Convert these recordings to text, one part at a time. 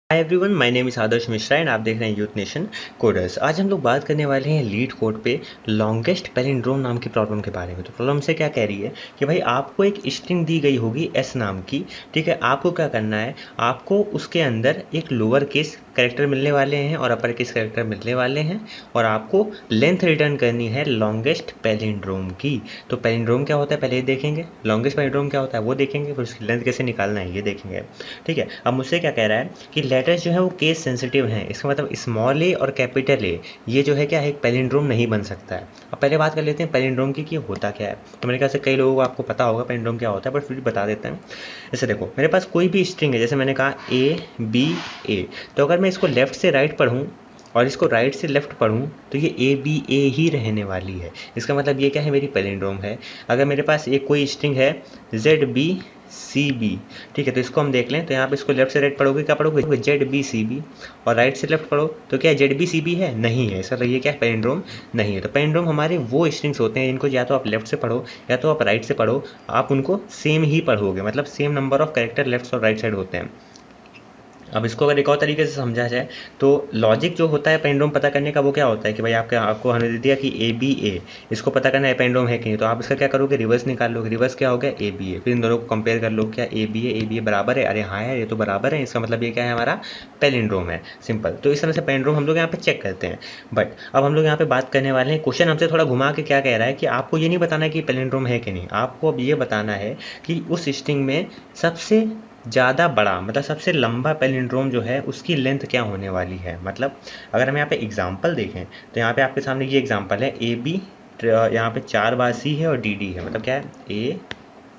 Hi everyone, my name is Adarsh Mishra and आप देख रहे हैं यूथ नेशन कोडर्स। आज हम लोग बात करने वाले हैं लीड कोड पे लॉन्गेस्ट पैलिंड्रोम नाम की प्रॉब्लम के बारे में। तो प्रॉब्लम से क्या कह रही है कि भाई आपको एक स्ट्रिंग दी गई होगी एस नाम की, ठीक है। आपको क्या करना है, आपको उसके अंदर एक लोअर केस कैरेक्टर मिलने वाले हैं और अपर केस कैरेक्टर मिलने वाले हैं और आपको लेंथ रिटर्न करनी है लॉन्गेस्ट पैलिंड्रोम की। तो पैलिंड्रोम क्या होता है पहले ये देखेंगे, लॉन्गेस्ट पैलिंड्रोम क्या होता है वो देखेंगे, फिर उसकी लेंथ कैसे निकालना है ये देखेंगे, ठीक है। अब मुझसे क्या कह रहा है कि लेटर्स जो है वो केस सेंसिटिव हैं, इसका मतलब स्मॉल ए और कैपिटल ए ये जो है क्या है, एक पैलिंड्रोम नहीं बन सकता है। अब पहले बात कर लेते हैं पैलिंड्रोम की कि होता क्या है। तो मेरे ख्याल से कई लोगों को आपको पता होगा पैलिंड्रोम क्या होता है, बट फिर भी बता देते हैं। जैसे देखो मेरे पास कोई भी स्ट्रिंग है, जैसे मैंने कहा ए बी ए, तो अगर मैं इसको लेफ्ट से राइट पढ़ूँ और इसको राइट से लेफ्ट पढ़ूँ तो ये ए बी ए ही रहने वाली है। इसका मतलब ये क्या है, मेरी पैलिंड्रोम है। अगर मेरे पास एक कोई स्ट्रिंग है जेड बी सी बी, ठीक है, तो इसको हम देख लें तो यहाँ पे इसको लेफ्ट से राइट पढ़ोगे क्या पढ़ोगे, जेड बी सी बी, और राइट से लेफ्ट पढ़ो तो क्या जेड बी सी बी है, नहीं है। इसका मतलब ये क्या है, पैलिंड्रोम नहीं है। तो पैलिंड्रोम हमारे वो स्ट्रिंग्स होते हैं जिनको या तो आप लेफ्ट से पढ़ो या तो आप राइट से पढ़ो, आप उनको सेम ही पढ़ोगे, मतलब same number of character left और राइट साइड होते हैं। अब इसको अगर एक और तरीके से समझा जाए तो लॉजिक जो होता है पैलिंड्रोम पता करने का वो क्या होता है कि भाई आपको हमने दे दिया कि ए बी ए, इसको पता करना है पैलिंड्रोम है कि नहीं, तो आप इसका क्या करोगे, रिवर्स निकाल लोगे। रिवर्स क्या हो गया, ए बी ए, फिर इन दोनों को कंपेयर कर लो, क्या ए बी ए बराबर है, अरे हाँ यार ये तो बराबर है, इसका मतलब ये क्या है, हमारा पैलिंड्रोम है, सिंपल। तो इस तरह से पैलिंड्रोम हम लोग यहाँ पे चेक करते हैं। बट अब हम लोग यहाँ पे बात करने वाले हैं, क्वेश्चन हमसे थोड़ा घुमा के क्या कह रहा है कि आपको ये नहीं बताना कि पैलिंड्रोम है कि नहीं, आपको अब ये बताना है कि उस स्ट्रिंग में सबसे ज़्यादा बड़ा मतलब सबसे लंबा पैलिंड्रोम जो है उसकी लेंथ क्या होने वाली है। मतलब अगर हम यहाँ पे एग्जांपल देखें तो यहाँ पे आपके सामने ये एग्जांपल है ए बी, यहाँ पे 4 बार सी है और डी डी है, मतलब क्या है ए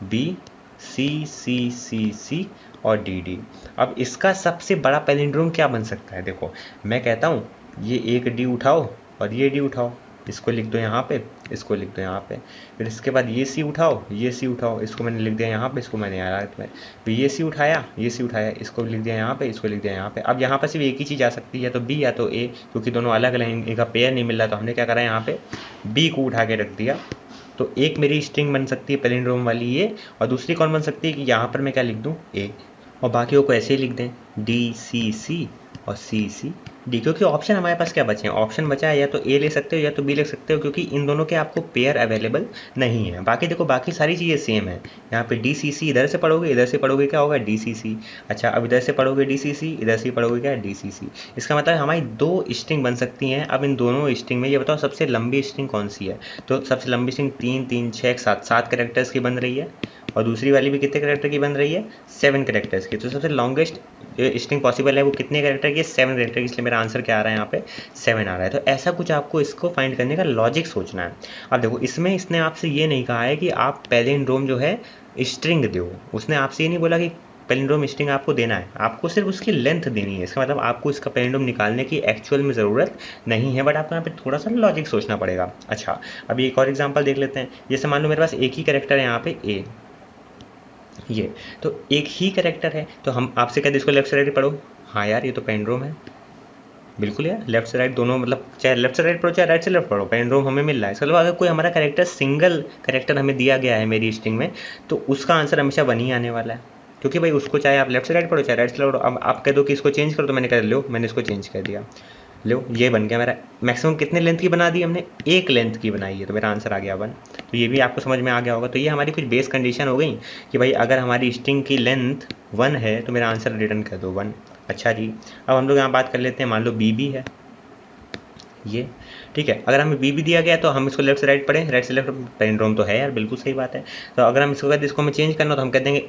बी सी सी सी सी और डी डी। अब इसका सबसे बड़ा पैलिंड्रोम क्या बन सकता है, देखो मैं कहता हूँ ये एक डी उठाओ और ये डी उठाओ, इसको लिख दो यहाँ पे, इसको लिख दो यहाँ पे, फिर इसके बाद ये सी उठाओ, ये सी उठाओ, इसको मैंने लिख दिया यहाँ पे, इसको मैंने यहाँ रख दिया, फिर ये सी उठाया, ये सी उठाया, इसको लिख दिया यहाँ पे, इसको लिख दिया यहाँ पे। अब यहाँ पर सिर्फ एक ही चीज़ आ सकती है, या तो बी या तो ए, क्योंकि दोनों अलग अलग हैं, इनका पेयर नहीं मिल रहा, तो हमने क्या करा यहाँ पे बी को उठा के रख दिया। तो एक मेरी स्ट्रिंग बन सकती है पैलिंड्रोम वाली ये, और दूसरी कौन बन सकती है कि यहाँ पर मैं क्या लिख दूँ ए, और बाकियों को ऐसे ही लिख दें डी सी सी और सी सी डी, क्योंकि ऑप्शन हमारे पास क्या बचे हैं, ऑप्शन बचा है या तो ए ले सकते हो या तो बी ले सकते हो, क्योंकि इन दोनों के आपको पेयर अवेलेबल नहीं है। बाकी देखो बाकी सारी चीज़ें सेम है, यहाँ पे डी सी सी इधर से पढ़ोगे, इधर से पढ़ोगे क्या होगा डी सी सी, अच्छा अब इधर से पढ़ोगे डी सी सी, इधर से पढ़ोगे क्या डी सी सी। इसका मतलब हमारी 2 स्ट्रिंग बन सकती हैं। अब इन दोनों स्ट्रिंग में ये बताओ सबसे लंबी स्ट्रिंग कौन सी है, तो सबसे लंबी स्ट्रिंग 3 3 6 7 कैरेक्टर्स की बन रही है, और दूसरी वाली भी कितने कैरेक्टर की बन रही है, 7 कैरेक्टर्स की। तो सबसे लॉन्गेस्ट स्ट्रिंग पॉसिबल है वो कितने कैरेक्टर की, 7 कैरेक्टर की, इसलिए मेरा आंसर क्या आ रहा है यहाँ पे 7 आ रहा है। तो ऐसा कुछ आपको इसको फाइंड करने का लॉजिक सोचना है। अब देखो इसमें इसने आपसे ये नहीं कहा है कि आप पैलिंड्रोम जो है स्ट्रिंग दो, उसने आपसे ये नहीं बोला कि पैलिंड्रोम स्ट्रिंग आपको देना है, आपको सिर्फ उसकी लेंथ देनी है। इसका मतलब आपको इसका पैलिंड्रोम निकालने की एक्चुअल में ज़रूरत नहीं है, बट आपको यहाँ पे थोड़ा सा लॉजिक सोचना पड़ेगा। अच्छा अभी एक और एग्जांपल देख लेते हैं। जैसे मान लो मेरे पास एक ही कैरेक्टर है यहाँ पे ए, ये तो एक ही कैरेक्टर है, तो हम आपसे कहते इसको लेफ्ट से राइट पढ़ो, हाँ यार ये तो पैलिंड्रोम है, बिल्कुल यार लेफ्ट से राइट दोनों, मतलब चाहे लेफ्ट से राइट पढ़ो चाहे राइट से लेफ्ट पढ़ो, पैलिंड्रोम हमें मिल रहा है। इसका मतलब अगर कोई हमारा कैरेक्टर सिंगल कैरेक्टर हमें दिया गया है मेरी स्ट्रिंग में, तो उसका आंसर हमेशा 1 ही आने वाला है, क्योंकि भाई उसको चाहे आप लेफ्ट से राइट पढ़ो चाहे राइट से लेफ्ट पढ़ो। अब आप कह दो कि इसको चेंज करो, तो मैंने कह लो मैंने इसको चेंज कर दिया, लो ये बन गया मेरा। मैक्सिमम कितने लेंथ की बना दी हमने, एक लेंथ की बनाई है, तो मेरा आंसर आ गया 1। तो ये भी आपको समझ में आ गया होगा। तो ये हमारी कुछ बेस कंडीशन हो गई कि भाई अगर हमारी स्ट्रिंग की लेंथ 1 है तो मेरा आंसर रिटर्न कर दो 1। अच्छा जी अब हम लोग यहाँ बात कर लेते हैं, मान लो बी बी है ये, ठीक है। अगर हमें बी बी दिया गया तो हम इसको लेफ्ट से राइट पढ़ें, राइट से लेफ्ट, पैलिंड्रोम तो है यार, बिल्कुल सही बात है। तो अगर हम इसको हमें चेंज करना तो हम कह देंगे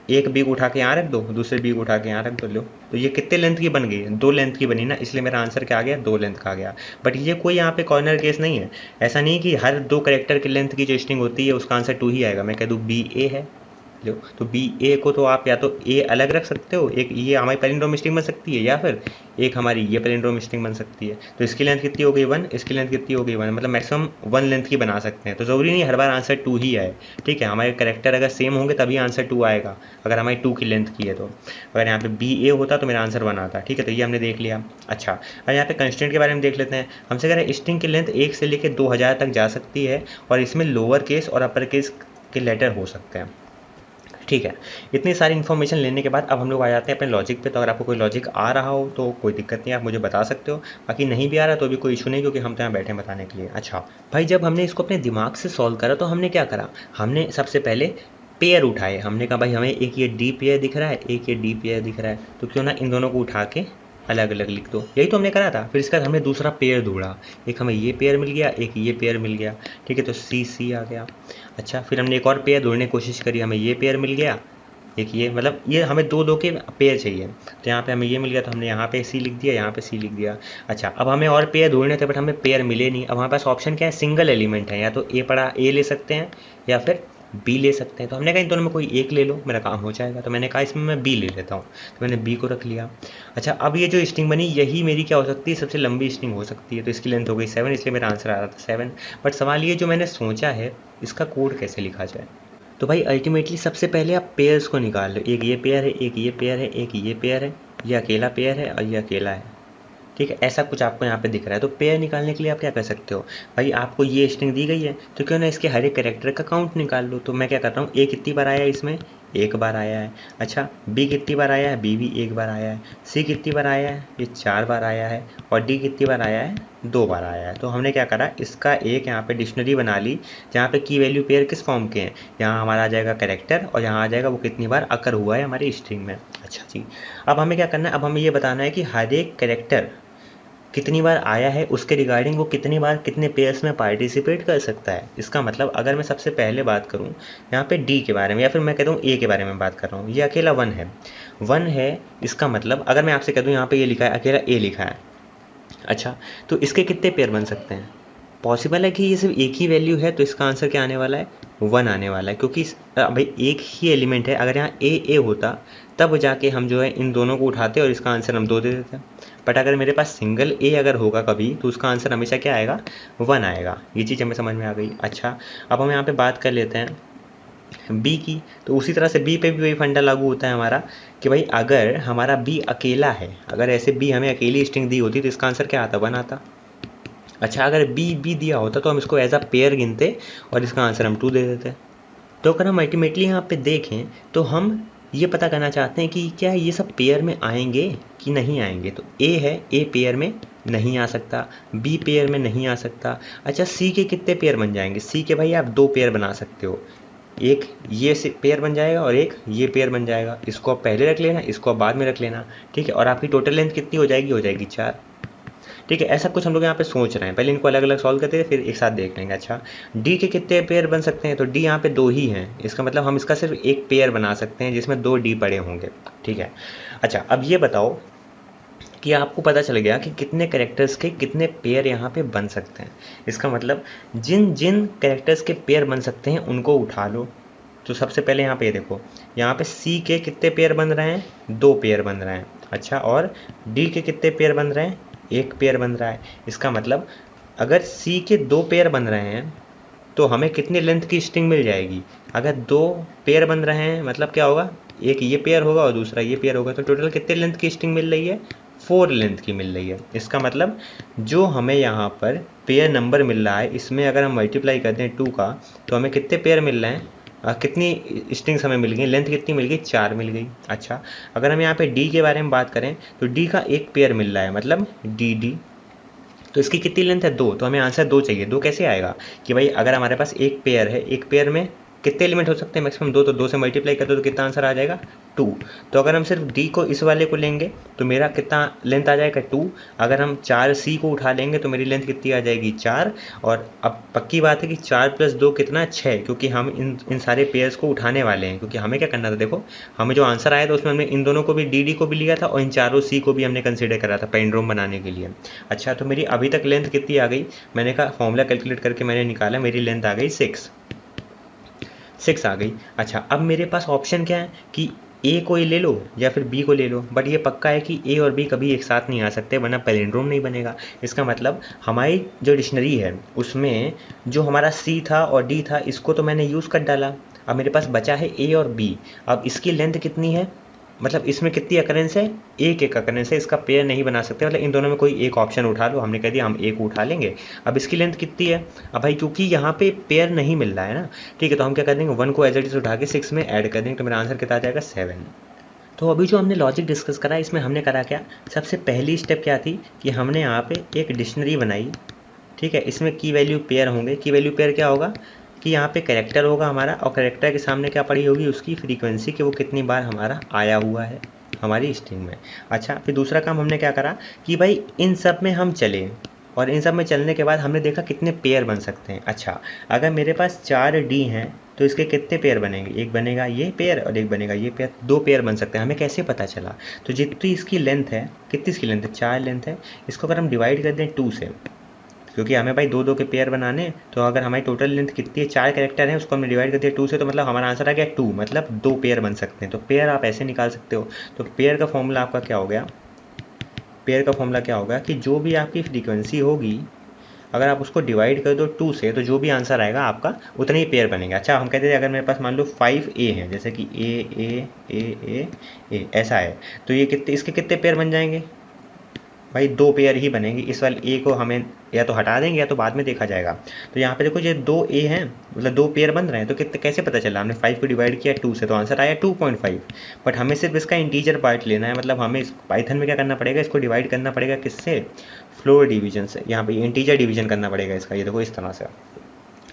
एक बी को उठा के यहाँ रख दो, दूसरे बी को उठा के यहाँ रख दो, लो तो ये कितने लेंथ की बन गई, 2 लेंथ की बनी ना, इसलिए मेरा आंसर क्या आ गया 2 लेंथ का आ गया। बट ये कोई यहाँ पे कॉर्नर केस नहीं है, ऐसा नहीं कि हर 2 कैरेक्टर की लेंथ की जो स्ट्रिंग होती है उसका आंसर 2 ही आएगा। मैं कह दूँ बी ए है, लो तो बी ए को तो आप या तो ए अलग रख सकते हो, एक ये हमारी पैलिंड्रोम स्ट्रिंग बन सकती है, या फिर एक हमारी ये पैलिंड्रोम स्ट्रिंग बन सकती है। तो इसकी लेंथ कितनी हो गई 1, इसकी लेंथ कितनी हो गई 1, मतलब मैक्सिमम 1 लेंथ की बना सकते हैं। तो ज़रूरी नहीं हर बार आंसर 2 ही आए, ठीक है। हमारे कैरेक्टर अगर सेम होंगे तभी आंसर 2 आएगा, अगर हमारी 2 की लेंथ की है तो। अगर यहाँ पे बी ए होता तो मेरा आंसर 1 आता, ठीक है। तो ये हमने देख लिया। अच्छा अब यहाँ पे कंस्टेंट के बारे में देख लेते हैं। हमसे कह रहे हैं स्ट्रिंग की लेंथ 1 से लेकर 2000 तक जा सकती है, और इसमें लोअर केस और अपर केस के लेटर हो सकते हैं। ठीक है। इतनी सारी इन्फॉर्मेशन लेने के बाद अब हम लोग आ जाते हैं अपने लॉजिक पे। तो अगर आपको कोई लॉजिक आ रहा हो तो कोई दिक्कत नहीं है, आप मुझे बता सकते हो। बाकी नहीं भी आ रहा तो भी कोई इशू नहीं, क्योंकि हम तो यहाँ बैठे हैं बताने के लिए। अच्छा भाई, जब हमने इसको अपने दिमाग से सॉल्व करा तो हमने क्या करा, हमने सबसे पहले पेयर उठाए। हमने कहा भाई हमें एक ये डी पेयर दिख रहा है, एक ये डी पेयर दिख रहा है, तो क्यों ना इन दोनों को उठा के अलग अलग लिख दो। यही तो हमने करा था। फिर इसके बाद हमने दूसरा पेयर ढूंढा, एक हमें ये पेयर मिल गया, एक ये पेयर मिल गया। ठीक है, तो सी सी आ गया। अच्छा, फिर हमने एक और पेयर ढूंढने की कोशिश करी, हमें ये पेयर मिल गया, एक ये, मतलब ये हमें दो दो के पेयर चाहिए। तो यहाँ पे हमें ये मिल गया, तो हमने यहाँ पे सी लिख दिया, यहाँ पे सी लिख दिया। अच्छा, अब हमें और पेयर ढूंढने थे बट हमें पेयर मिले नहीं। अब हमारे पास ऑप्शन क्या है, सिंगल एलिमेंट है, या तो ए पड़ा ए ले सकते हैं या फिर बी ले सकते हैं। तो हमने कहा इन दोनों में कोई एक ले लो, मेरा काम हो जाएगा। तो मैंने कहा इसमें मैं बी ले लेता हूँ, तो मैंने बी को रख लिया। अच्छा, अब ये जो स्ट्रिंग बनी यही मेरी क्या हो सकती है, सबसे लंबी स्ट्रिंग हो सकती है। तो इसकी लेंथ हो गई 7, इसलिए मेरा आंसर आ रहा था 7। बट सवाल ये जो मैंने सोचा है, इसका कोड कैसे लिखा जाए। तो भाई अल्टीमेटली सबसे पहले आप पेयर्स को निकाल लो। एक ये पेयर है, एक ये पेयर है, एक ये पेयर है, ये अकेला पेयर है और ये अकेला है। ठीक है, ऐसा कुछ आपको यहाँ पे दिख रहा है। तो पेयर निकालने के लिए आप क्या कर सकते हो, भाई आपको ये स्ट्रिंग दी गई है तो क्यों ना इसके हर एक कैरेक्टर का काउंट निकाल लो। तो मैं क्या कर रहा हूँ, ए कितनी बार आया है इसमें, एक बार आया है। अच्छा, बी कितनी बार आया है, बी भी एक बार आया है। सी कितनी बार आया है, ये 4 बार आया है। और डी कितनी बार आया है, 2 बार आया है। तो हमने क्या करा, इसका एक यहाँ पे डिक्शनरी बना ली, जहाँ पे की वैल्यू पेयर किस फॉर्म के हैं, यहाँ हमारा आ जाएगा कैरेक्टर और यहाँ आ जाएगा वो कितनी बार अकर हुआ है हमारी स्ट्रिंग में। अच्छा जी, अब हमें क्या करना है, अब हमें ये बताना है कि हर एक कैरेक्टर कितनी बार आया है, उसके रिगार्डिंग वो कितनी बार कितने पेयर्स में पार्टिसिपेट कर सकता है। इसका मतलब अगर मैं सबसे पहले बात करूं यहाँ पे डी के बारे में, या फिर मैं कहता हूँ ए के बारे में बात कर रहा हूँ, ये अकेला 1 है। इसका मतलब अगर मैं आपसे कह दूँ यहाँ पे ये लिखा है, अकेला ए लिखा है। अच्छा, तो इसके कितने पेयर बन सकते हैं, पॉसिबल है कि ये सिर्फ एक ही वैल्यू है, तो इसका आंसर क्या आने वाला है, 1 आने वाला है। क्योंकि भाई एक ही एलिमेंट है, अगर यहाँ ए होता तब जाके हम जो है इन दोनों को उठाते और इसका आंसर हम 2 दे देते। बट अगर मेरे पास सिंगल ए अगर होगा कभी, तो उसका आंसर हमेशा क्या आएगा, 1 आएगा। ये चीज़ हमें समझ में आ गई। अच्छा, अब हम यहाँ पे बात कर लेते हैं बी की। तो उसी तरह से बी पे भी वही फंडा लागू होता है हमारा, कि भाई अगर हमारा बी अकेला है, अगर ऐसे बी हमें अकेली स्ट्रिंग दी होती तो इसका आंसर क्या आता, 1 आता। अच्छा, अगर बी दिया होता तो हम इसको एज अ पेयर गिनते और इसका आंसर हम 2 दे देते। तो अगर हम अल्टीमेटली यहाँ पे देखें तो हम ये पता करना चाहते हैं कि क्या ये सब पेयर में आएंगे कि नहीं आएंगे। तो ए है, ए पेयर में नहीं आ सकता, बी पेयर में नहीं आ सकता। अच्छा, सी के कितने पेयर बन जाएंगे, सी के भाई आप 2 पेयर बना सकते हो, एक ये से पेयर बन जाएगा और एक ये पेयर बन जाएगा। इसको आप पहले रख लेना, इसको आप बाद में रख लेना। ठीक है, और आपकी टोटल लेंथ कितनी हो जाएगी 4। ठीक है, ऐसा कुछ हम लोग यहाँ पे सोच रहे हैं। पहले इनको अलग अलग सॉल्व करते हैं, फिर एक साथ देख लेंगे। अच्छा, डी के कितने पेयर बन सकते हैं, तो डी यहाँ पे 2 ही हैं। इसका मतलब हम इसका सिर्फ एक पेयर बना सकते हैं जिसमें 2 डी पड़े होंगे। ठीक है। अच्छा, अब ये बताओ कि आपको पता चल गया कि कितने कैरेक्टर्स के कितने पेयर यहाँ पे बन सकते हैं। इसका मतलब जिन जिन कैरेक्टर्स के पेयर बन सकते हैं उनको उठा लो। तो सबसे पहले यहाँ पे ये देखो, यहाँ पे सी के कितने पेयर बन रहे हैं, 2 पेयर बन रहे हैं। अच्छा, और डी के कितने पेयर बन रहे हैं, 1 पेयर बन रहा है। इसका मतलब अगर सी के 2 पेयर बन रहे हैं तो हमें कितनी लेंथ की स्ट्रिंग मिल जाएगी, अगर 2 पेयर बन रहे हैं मतलब क्या होगा, एक ये पेयर होगा और दूसरा ये पेयर होगा। तो टोटल कितने लेंथ की स्ट्रिंग मिल रही है, 4 लेंथ की मिल रही है। इसका मतलब जो हमें यहाँ पर पेयर नंबर मिल रहा है, इसमें अगर हम मल्टीप्लाई करते हैं 2 का, तो हमें कितने पेयर मिल रहे हैं, कितनी स्ट्रिंग्स हमें मिल गई, लेंथ कितनी मिल गई, 4 मिल गई। अच्छा, अगर हम यहाँ पे डी के बारे में बात करें तो डी का 1 पेयर मिल रहा है, मतलब डी। तो इसकी कितनी लेंथ है, 2। तो हमें आंसर 2 चाहिए। 2 कैसे आएगा कि भाई अगर हमारे पास एक पेयर है, एक पेयर में कितने एलिमेंट हो सकते हैं, मैक्सिमम 2, तो 2 से मल्टीप्लाई कर दो तो कितना आंसर आ जाएगा, 2। तो अगर हम सिर्फ डी को इस वाले को लेंगे तो मेरा कितना लेंथ आ जाएगा, 2। अगर हम 4 सी को उठा लेंगे तो मेरी लेंथ कितनी आ जाएगी, 4। और अब पक्की बात है कि 4 + 2 कितना, 6, क्योंकि हम इन सारे पेयर्स को उठाने वाले हैं। क्योंकि हमें क्या करना था, देखो हमें जो आंसर आया था उसमें हमने इन दोनों को भी, डी को भी लिया था और इन चारों सी को भी हमने कंसिडर करा था पैलिंड्रोम बनाने के लिए। अच्छा, तो मेरी अभी तक लेंथ कितनी आ गई, मैंने कहा फॉर्मूला कैलकुलेट करके मैंने निकाला, मेरी लेंथ आ गई 6 आ गई। अच्छा, अब मेरे पास ऑप्शन क्या है कि ए को ही ले लो या फिर बी को ले लो। बट ये पक्का है कि ए और बी कभी एक साथ नहीं आ सकते, वरना पैलिंड्रोम नहीं बनेगा। इसका मतलब हमारी जो डिक्शनरी है उसमें जो हमारा सी था और डी था, इसको तो मैंने यूज़ कर डाला। अब मेरे पास बचा है ए और बी। अब इसकी लेंथ कितनी है, मतलब इसमें कितनी अकरेंस है, एक अकरेंस है, इसका पेयर नहीं बना सकते, मतलब इन दोनों में कोई एक ऑप्शन उठा लो, हमने कह दिया हम एक उठा लेंगे। अब इसकी लेंथ कितनी है, अब भाई क्योंकि यहाँ पे पेयर नहीं मिल रहा है ना, ठीक है, तो हम क्या कर देंगे 1 को एज इट इज उठा के 6 में ऐड कर देंगे, तो मेरा आंसर कितना आ जाएगा 7। तो अभी जो हमने लॉजिक डिस्कस करा इसमें हमने करा क्या, सबसे पहली स्टेप क्या थी कि हमने यहाँ पे एक डिक्शनरी बनाई, ठीक है, इसमें की वैल्यू पेयर होंगे, की वैल्यू पेयर क्या होगा कि यहाँ पे कैरेक्टर होगा हमारा, और कैरेक्टर के सामने क्या पड़ी होगी उसकी फ्रीक्वेंसी, कि वो कितनी बार हमारा आया हुआ है हमारी स्ट्रिंग में। अच्छा, फिर दूसरा काम हमने क्या करा कि भाई इन सब में हम चले, और इन सब में चलने के बाद हमने देखा कितने पेयर बन सकते हैं। अच्छा, अगर मेरे पास 4 डी हैं तो इसके कितने पेयर बनेंगे, एक बनेगा ये पेयर और एक बनेगा ये पेयर, 2 पेयर बन सकते हैं। हमें कैसे पता चला, तो जितनी इसकी लेंथ है, कितनी इसकी लेंथ है, 4 लेंथ है, इसको अगर हम डिवाइड कर दें 2 से, क्योंकि हमें भाई 2 2 के पेयर बनाने, तो अगर हमारी टोटल लेंथ कितनी है, 4 कैरेक्टर है, उसको हमने डिवाइड कर दिया 2 से, तो मतलब हमारा आंसर आ गया 2, मतलब 2 पेयर बन सकते हैं। तो पेयर आप ऐसे निकाल सकते हो। तो पेयर का फॉर्मूला आपका क्या हो गया, पेयर का फॉर्मूला क्या होगा कि जो भी आपकी फ्रीक्वेंसी होगी अगर आप उसको डिवाइड कर दो 2 से, तो जो भी आंसर आएगा आपका उतने ही पेयर बनेगा। अच्छा, हम कहते थे अगर मेरे पास मान लो 5A हैं, जैसे कि ए ऐसा है, तो ये कितने, इसके कितने पेयर बन जाएंगे भाई, 2 पेयर ही बनेंगे। इस वाले ए को हमें या तो हटा देंगे या तो बाद में देखा जाएगा। तो यहाँ पे देखो ये 2A हैं, मतलब 2 पेयर बन रहे हैं, तो कितने कैसे पता चला, हमने 5 को डिवाइड किया 2 से, तो आंसर आया 2.5। बट हमें सिर्फ इसका इंटीजर पार्ट लेना है, मतलब हमें इस पाइथन में क्या करना पड़ेगा, इसको डिवाइड करना पड़ेगा किससे, फ्लोर डिवीजन से, यहाँ पे इंटीजर डिवीजन करना पड़ेगा इसका, ये देखो इस तरह से,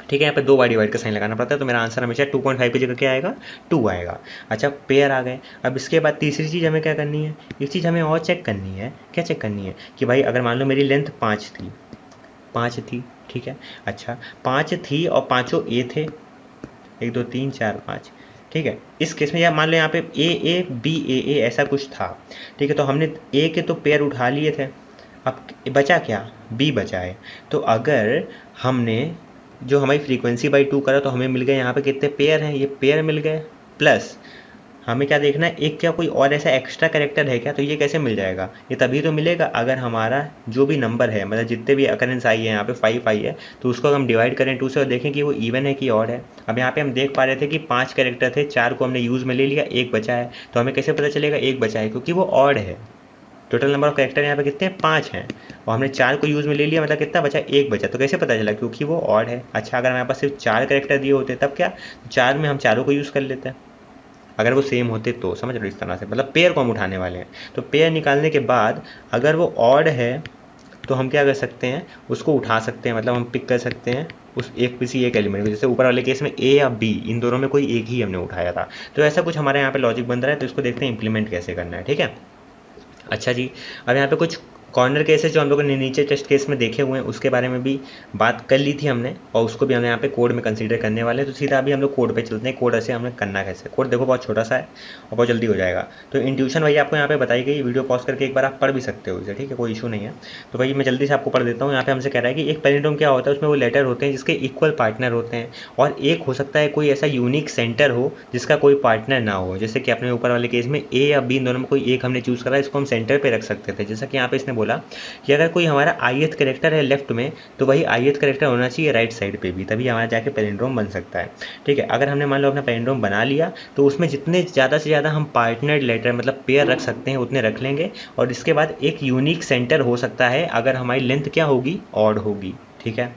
ठीक है, यहाँ पे 2 बार डिवाइड का साइन लगाना पड़ता है, तो मेरा आंसर हमेशा 2.5 की जगह क्या आएगा, 2 आएगा। अच्छा, पेयर आ गए। अब इसके बाद तीसरी चीज़ हमें क्या करनी है, एक चीज़ हमें और चेक करनी है, क्या चेक करनी है कि भाई अगर मान लो मेरी लेंथ 5 थी, ठीक है, अच्छा 5 थी और पाँचों ए थे, 1 2 3 4 5, ठीक है, इस केस में या मान लो यहाँ पे ए बी ए ऐसा कुछ था, ठीक है, तो हमने ए के तो पेयर उठा लिए थे, अब बचा क्या, बी बचा है। तो अगर हमने जो हमारी फ्रीक्वेंसी बाई 2 करा, तो हमें मिल गए यहाँ पे कितने पेयर हैं, ये पेयर मिल गए, प्लस हमें क्या देखना है, एक क्या कोई और ऐसा एक्स्ट्रा कैरेक्टर है क्या, तो ये कैसे मिल जाएगा, ये तभी तो मिलेगा अगर हमारा जो भी नंबर है, मतलब जितने भी अकरेंस आई है, यहाँ पे 5 आई है, तो उसको हम डिवाइड करें 2 से और देखें कि वो इवन है कि ऑड है। अब यहाँ पे हम देख पा रहे थे कि 5 कैरेक्टर थे, 4 को हमने यूज़ में ले लिया, एक बचा है, तो हमें कैसे पता चलेगा एक बचा है, क्योंकि वो ऑड है। टोटल नंबर ऑफ कैरेक्टर यहाँ पे कितने हैं, 5 हैं, और हमने 4 को यूज़ में ले लिया, मतलब कितना बचा, एक बचा, तो कैसे पता चला, क्योंकि वो ऑड है। अच्छा, अगर हमारे पास सिर्फ 4 कैरेक्टर दिए होते तब क्या, 4 में हम चारों को यूज़ कर लेते हैं, अगर वो सेम होते तो, समझ रहे हो, इस तरह से, मतलब पेयर को हम उठाने वाले हैं। तो पेयर निकालने के बाद अगर वो ऑड है तो हम क्या कर सकते हैं, उसको उठा सकते हैं, मतलब हम पिक कर सकते हैं उस एक किसी एक एलिमेंट को, जैसे ऊपर वाले केस में ए या बी, इन दोनों में कोई एक ही हमने उठाया था। तो ऐसा कुछ हमारे यहाँ पे लॉजिक बन रहा है, तो इसको देखते हैं इंप्लीमेंट कैसे करना है, ठीक है। अच्छा जी, अब यहाँ पे कुछ कॉर्नर केसेस जो हम लोगों ने नीचे टेस्ट केस में देखे हुए हैं उसके बारे में भी बात कर ली थी हमने, और उसको भी हम यहाँ पे कोड में कंसीडर करने वाले हैं। तो सीधा अभी हम लोग कोड पे चलते हैं, कोड ऐसे हमने करना कैसे। कोड देखो बहुत छोटा सा है और बहुत जल्दी हो जाएगा। तो इंट्यूशन भाई आपको यहाँ पे बताई गई, वीडियो पॉज करके एक बार आप पढ़ भी सकते हो इसे, ठीक है, कोई इशू नहीं है। तो भाई मैं जल्दी से आपको पढ़ देता हूँ। यहाँ पे हमसे कह रहा है कि एक पैलिंड्रोम क्या होता है, उसमें वो लेटर होते हैं जिसके इक्वल पार्टनर होते हैं, और एक हो सकता है कोई ऐसा यूनिक सेंटर हो जिसका कोई पार्टनर ना हो। जैसे कि अपने ऊपर वाले केस में ए या बी इन दोनों में कोई एक हमने चूज़ करा, इसको हम सेंटर पे रख सकते थे। जैसा कि यहाँ पे इसने बोला कि अगर कोई हमारा ith कैरेक्टर है लेफ्ट में, तो वही ith कैरेक्टर होना चाहिए राइट साइड पे भी, तभी हमारा जाके पैलिंड्रोम बन सकता है, ठीक है। अगर हमने मान लो अपना पैलिंड्रोम बना लिया, तो उसमें जितने ज़्यादा से ज़्यादा हम पार्टनर लेटर मतलब पेयर रख सकते हैं उतने रख लेंगे, और इसके बाद एक यूनिक सेंटर हो सकता है अगर हमारी लेंथ क्या होगी, ऑड होगी, ठीक है।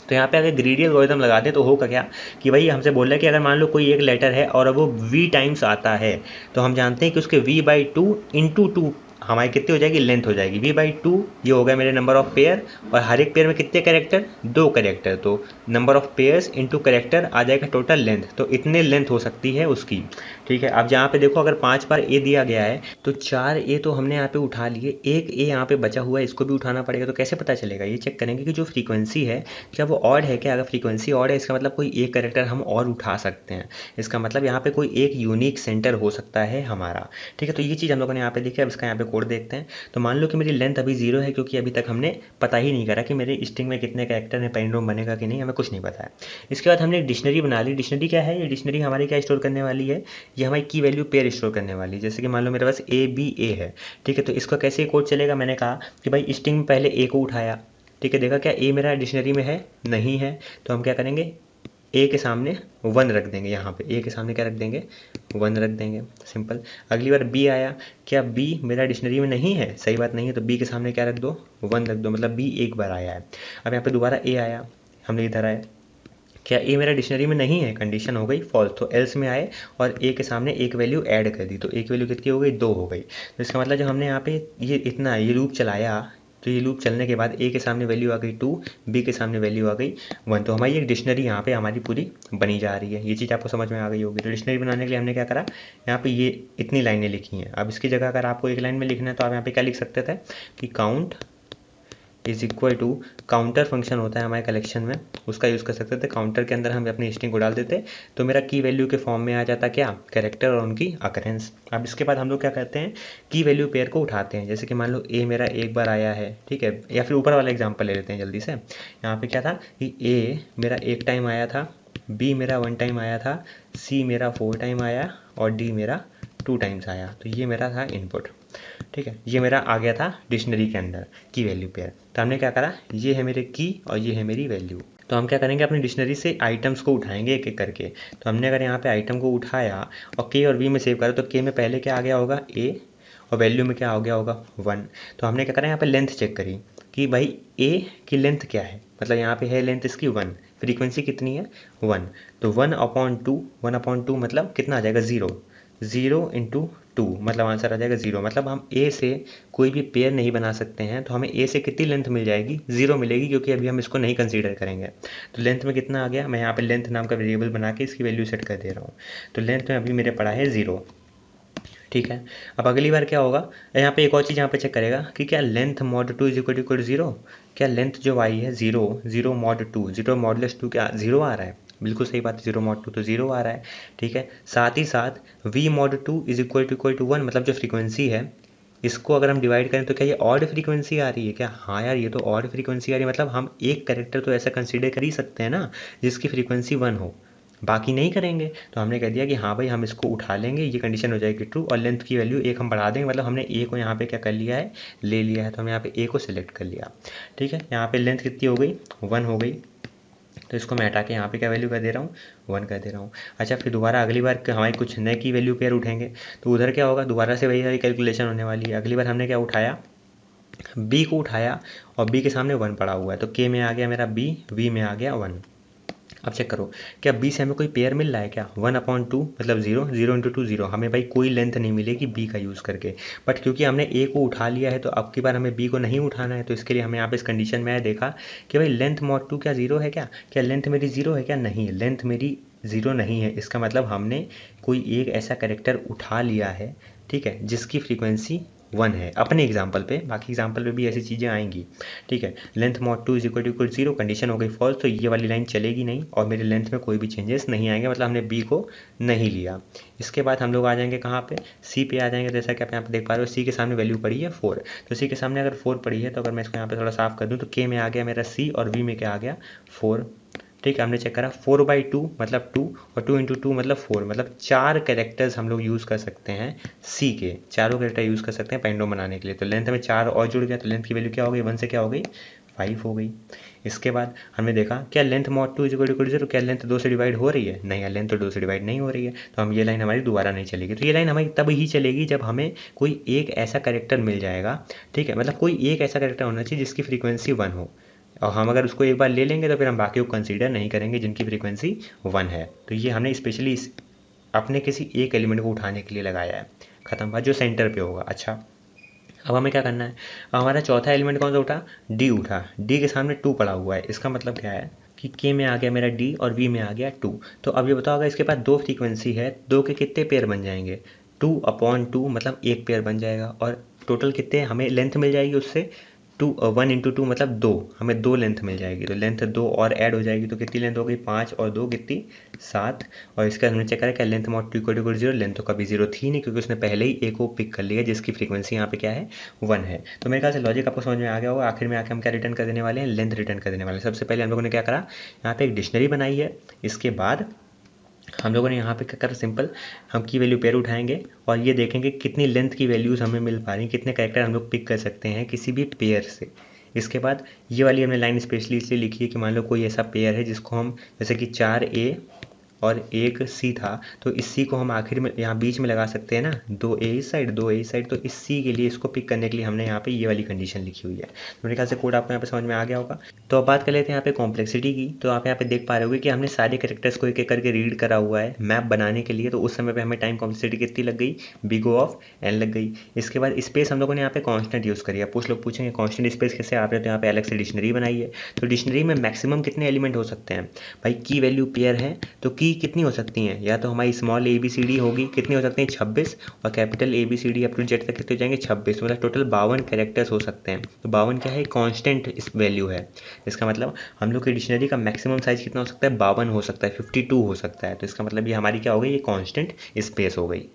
तो यहाँ पे अगर ग्रीडी एल्गोरिथम लगाते हैं तो होगा क्या कि भाई हमसे बोल रहा है कि अगर मान लो कोई एक लेटर है और वो v टाइम्स आता है, तो हम जानते हैं कि उसके v/2 इंटू 2 हमारी कितनी हो जाएगी, लेंथ हो जाएगी v/2। ये हो गया मेरे नंबर ऑफ पेयर, और हर एक पेयर में कितने कैरेक्टर, 2 कैरेक्टर, तो number of pairs into character आ जाएगा टोटल लेंथ, तो इतने लेंथ हो सकती है उसकी, ठीक है। अब जहाँ पे देखो अगर 5 बार ए दिया गया है तो 4 ए तो हमने यहाँ पे उठा लिए, एक ए यहाँ पे बचा हुआ है, इसको भी उठाना पड़ेगा। तो कैसे पता चलेगा, ये चेक करेंगे कि जो फ्रीक्वेंसी है क्या वो ऑड है क्या। अगर फ्रीक्वेंसी ऑड है इसका मतलब कोई एक कैरेक्टर हम और उठा सकते हैं, इसका मतलब यहाँ पे कोई एक यूनिक सेंटर हो सकता है हमारा, ठीक है। तो ये चीज़ हम लोगों ने यहाँ पे देखी। अब इसका यहाँ पे कोड देखते हैं। तो मान लो कि मेरी लेंथ अभी 0 है, क्योंकि अभी तक हमने पता ही नहीं करा कि मेरे स्ट्रिंग में कितने कैरेक्टर हैं, पैलिंड्रोम बनेगा कि नहीं, हमें कुछ नहीं पता है। इसके बाद हमने एक डिक्शनरी बना ली। डिक्शनरी क्या है, ये डिक्शनरी हमारी क्या स्टोर करने वाली है, ये हमारी की वैल्यू पेयर स्टोर करने वाली है। जैसे कि मान लो मेरे पास ए बी ए है, ठीक है, तो इसका कैसे कोड चलेगा, मैंने कहा कि भाई स्ट्रिंग में पहले ए को उठाया, ठीक है, देखा क्या ए मेरा डिक्शनरी में है, नहीं है, तो हम क्या करेंगे ए के सामने 1 रख देंगे, यहाँ पे ए के सामने क्या रख देंगे, 1 रख देंगे, सिंपल। अगली बार बी आया, क्या बी मेरा डिक्शनरी में नहीं है, सही बात नहीं है, तो बी के सामने क्या रख दो, 1 रख दो, मतलब बी एक बार आया है। अब यहाँ पे दोबारा ए आया, हमने इधर आए, क्या ए मेरा डिक्शनरी में नहीं है, कंडीशन हो गई फॉल्स, तो एल्स में आए और ए के सामने एक वैल्यू ऐड कर दी, तो एक वैल्यू कितनी हो गई, 2 हो गई। तो इसका मतलब जब हमने यहाँ पे ये लूप चलाया, तो ये लूप चलने के बाद ए के सामने वैल्यू आ गई 2, बी के सामने वैल्यू आ गई 1, तो हमारी एक डिक्शनरी यहाँ पे हमारी पूरी बनी जा रही है। ये चीज़ आपको समझ में आ गई होगी। तो डिक्शनरी बनाने के लिए हमने क्या करा, यहाँ पे ये इतनी लाइनें लिखी हैं। अब इसकी जगह अगर आपको एक लाइन में लिखना है तो आप यहाँ पे क्या लिख सकते थे कि count is equal to, counter function होता है हमारे कलेक्शन में, उसका यूज़ कर सकते थे। काउंटर के अंदर हम अपनी स्ट्रिंग को डाल देते तो मेरा की वैल्यू के फॉर्म में आ जाता क्या, कैरेक्टर और उनकी अकरेंस। अब इसके बाद हम लोग क्या करते हैं, की वैल्यू पेयर को उठाते हैं। जैसे कि मान लो ए मेरा एक बार आया है, ठीक है, या फिर ऊपर वाला एग्जाम्पल ले लेते हैं जल्दी से। यहाँ पे क्या था कि ए मेरा एक टाइम आया था, बी मेरा 1 टाइम आया था, सी मेरा 4 टाइम आया और डी मेरा 2 टाइम्स आया। तो ये मेरा था इनपुट, ठीक है, ये मेरा आ गया था डिक्शनरी के अंदर की वैल्यू पेयर। तो हमने क्या करा, ये है मेरे की और ये है मेरी वैल्यू। तो हम क्या करेंगे, अपनी डिक्शनरी से आइटम्स को उठाएंगे एक एक करके। तो हमने अगर यहाँ पे आइटम को उठाया और के और वी में सेव करा, तो के में पहले क्या आ गया होगा, ए, और वैल्यू में क्या आ गया होगा, 1। तो हमने क्या करा, यहाँ पे लेंथ चेक करी कि भाई ए की लेंथ क्या है, मतलब यहाँ पे है लेंथ इसकी 1, फ्रीक्वेंसी कितनी है 1, तो 1/2 मतलब कितना आ जाएगा, 0 इंटू 2, मतलब आंसर आ जाएगा 0। मतलब हम ए से कोई भी पेयर नहीं बना सकते हैं, तो हमें ए से कितनी लेंथ मिल जाएगी, 0 मिलेगी, क्योंकि अभी हम इसको नहीं कंसीडर करेंगे। तो लेंथ में कितना आ गया, मैं यहाँ पे लेंथ नाम का वेरिएबल बना के इसकी वैल्यू सेट कर दे रहा हूँ। तो लेंथ में अभी मेरे पड़ा है 0, ठीक है। अब अगली बार क्या होगा, यहाँ पे एक और चीज़ यहाँ पे चेक करेगा कि क्या length mod 2 is equal to 0, क्या लेंथ जो आई है 0 मॉड 2, 0 मॉडलेस 2 क्या 0 आ रहा है, बिल्कुल सही बात है, 0 मॉड 2 तो 0 आ रहा है, ठीक है। साथ ही साथ v mod 2 is equal to 1, मतलब जो फ्रीक्वेंसी है इसको अगर हम डिवाइड करें तो क्या ये ऑड फ्रीक्वेंसी आ रही है क्या, हाँ यार ये तो ऑड फ्रीक्वेंसी आ रही है, मतलब हम एक कैरेक्टर तो ऐसा कंसीडर कर ही सकते हैं ना जिसकी फ्रीक्वेंसी 1 हो, बाकी नहीं करेंगे। तो हमने कह दिया कि हाँ भाई हम इसको उठा लेंगे, ये कंडीशन हो जाएगी ट्रू, और लेंथ की वैल्यू 1 हम बढ़ा देंगे, मतलब हमने ए को यहाँ पे क्या कर लिया है, ले लिया है। तो हमने यहाँ पे ए को सिलेक्ट कर लिया, ठीक है। यहाँ पे लेंथ कितनी हो गई, 1 हो गई, तो इसको मैं हटा के यहाँ पे क्या वैल्यू कर दे रहा हूँ, 1 कर दे रहा हूँ। अच्छा, फिर दोबारा अगली बार हमारी कुछ नए की वैल्यू पेयर उठेंगे, तो उधर क्या होगा, दोबारा से वही सारी कैलकुलेशन होने वाली है। अगली बार हमने क्या उठाया, बी को उठाया और बी के सामने 1 पड़ा हुआ है, तो के में आ गया मेरा बी, वी में आ गया 1। अब चेक करो, क्या बी से हमें कोई पेयर मिल रहा है क्या, 1/2 मतलब 0 इंटू 2 0, हमें भाई कोई लेंथ नहीं मिलेगी बी का यूज़ करके। बट क्योंकि हमने ए को उठा लिया है तो अब की बार हमें बी को नहीं उठाना है, तो इसके लिए हमें यहाँ पे इस कंडीशन में देखा कि भाई लेंथ मॉड 2 क्या 0 है, क्या लेंथ मेरी 0 है क्या, नहीं है, लेंथ मेरी 0 नहीं है। इसका मतलब हमने कोई एक ऐसा करेक्टर उठा लिया है, ठीक है, जिसकी फ्रीक्वेंसी 1 है, अपने एग्जाम्पल पे, बाकी एग्जाम्पल पे भी ऐसी चीज़ें आएंगी, ठीक है। Length mod 2 is equal to 0, condition हो गई फॉल्स, तो ये वाली लाइन चलेगी नहीं और मेरे लेंथ में कोई भी चेंजेस नहीं आएंगे, मतलब हमने बी को नहीं लिया। इसके बाद हम लोग आ जाएंगे कहाँ पे, सी पे आ जाएंगे। जैसा कि आप यहाँ पे देख पा रहे हो, सी के सामने वैल्यू पड़ी है 4, तो सी के सामने अगर 4 पड़ी है, तो अगर मैं इसको यहाँ पे थोड़ा साफ कर दूँ तो के में आ गया मेरा सी और वी में क्या आ गया 4, ठीक है। हमने चेक करा 4/2 मतलब 2 और 2 इंटू 2 मतलब 4, मतलब 4 कैरेक्टर्स हम लोग यूज़ कर सकते हैं, सी के चारों कैरेक्टर यूज़ कर सकते हैं पेंडोम बनाने के लिए। तो लेंथ में 4 और जुड़ गया, तो लेंथ की वैल्यू क्या हो गई, 1 से क्या हो गई 5 हो गई। इसके बाद हमने देखा क्या length mod 2 is equal to 0, क्या लेंथ 2 से डिवाइड हो रही है, नहीं है, लेंथ तो 2 से डिवाइड नहीं हो रही है, तो हम ये लाइन हमारी दोबारा नहीं चलेगी। तो ये लाइन हमारी तब ही चलेगी जब हमें कोई एक ऐसा कैरेक्टर मिल जाएगा, ठीक है, मतलब कोई एक ऐसा कैरेक्टर होना चाहिए जिसकी फ्रीक्वेंसी 1 हो, और हम अगर उसको एक बार ले लेंगे तो फिर हम बाकी को कंसीडर नहीं करेंगे जिनकी फ्रीक्वेंसी 1 है। तो ये हमने स्पेशली अपने किसी एक एलिमेंट को उठाने के लिए लगाया है, खत्म बात, जो सेंटर पे होगा। अच्छा, अब हमें क्या करना है, अब हमारा चौथा एलिमेंट कौन सा उठा, डी उठा, डी के सामने 2 पड़ा हुआ है, इसका मतलब क्या है कि के में आ गया मेरा डी और वी में आ गया 2। तो अब ये बताओ, अगर इसके पास 2 फ्रीक्वेंसी है, 2 के कितने पेयर बन जाएंगे, 2/2 मतलब एक पेयर बन जाएगा, और टोटल कितने हमें लेंथ मिल जाएगी उससे 1 इंटू 2 मतलब 2, हमें 2 लेंथ मिल जाएगी, तो लेंथ 2 और ऐड हो जाएगी, तो कितनी लेंथ हो गई 5 और 2 कितनी 7। और इसका हमने चेक करा क्या length mod 2 equal to 0, length तो कभी 0 थी नहीं, क्योंकि उसने पहले ही ए को पिक कर लिया जिसकी फ्रीक्वेंसी यहाँ पे क्या है 1 है। तो मेरे ख्याल से लॉजिक आपको समझ में आ गया होगा। आखिर में आके हम क्या रिटर्न कर देने वाले हैं, लेंथ रिटर्न कर देने वाले हैं। सबसे पहले हम लोगों ने क्या करा, यहाँ पे एक डिक्शनरी बनाई है, इसके बाद हम लोगों ने यहाँ पे क्या करा, सिंपल हम की वैल्यू पेयर उठाएंगे और ये देखेंगे कितनी लेंथ की वैल्यूज़ हमें मिल पा रही हैं, कितने कैरेक्टर हम लोग पिक कर सकते हैं किसी भी पेयर से। इसके बाद ये वाली हमने लाइन स्पेशली इसलिए लिखी है कि मान लो कोई ऐसा पेयर है जिसको हम जैसे कि 4A और एक सी था, तो इस सी को हम आखिर में यहाँ बीच में लगा सकते हैं ना, 2A इस साइड 2A इस साइड, तो इस सी के लिए इसको पिक करने के लिए हमने यहाँ पे ये वाली कंडीशन लिखी हुई है। तो मेरे ख्याल से कोड आपको यहाँ पे समझ में आ गया होगा। तो अब बात कर लेते हैं यहाँ पे कॉम्प्लेक्सिटी की। तो आप यहाँ पे देख पा रहे होगे कि हमने सारे कैरेक्टर्स को एक एक करके रीड करा हुआ है मैप बनाने के लिए, तो उस समय पे हमें टाइम कॉम्प्लेक्सिटी कितनी लग गई, बिग O ऑफ n लग गई। इसके बाद स्पेस हम लोगों ने यहाँ पे कांस्टेंट यूज़ करी है। कुछ लोग पूछेंगे कांस्टेंट स्पेस कैसे आप रहे, तो यहाँ पे अलग से डिक्शनरी बनाई है। तो डिक्शनरी में मैक्सिमम कितने एलिमेंट हो सकते हैं भाई, की वैल्यू पेयर है तो की कितनी हो सकती हैं, या तो हमारी स्मॉल ABCD होगी, कितनी हो सकती हैं 26, और capital ABCD up to Z तक कितने हो जाएंगे 26, मतलब टोटल 52 कैरेक्टर्स हो सकते हैं। तो 52 क्या है, कांस्टेंट इस वैल्यू है। इसका मतलब हम लोग की डिक्शनरी का मैक्सिमम साइज कितना हो सकता है, 52 हो सकता है, 52 हो सकता है। तो इसका मतलब ये हमारी क्या हो गई, ये कांस्टेंट स्पेस हो गई।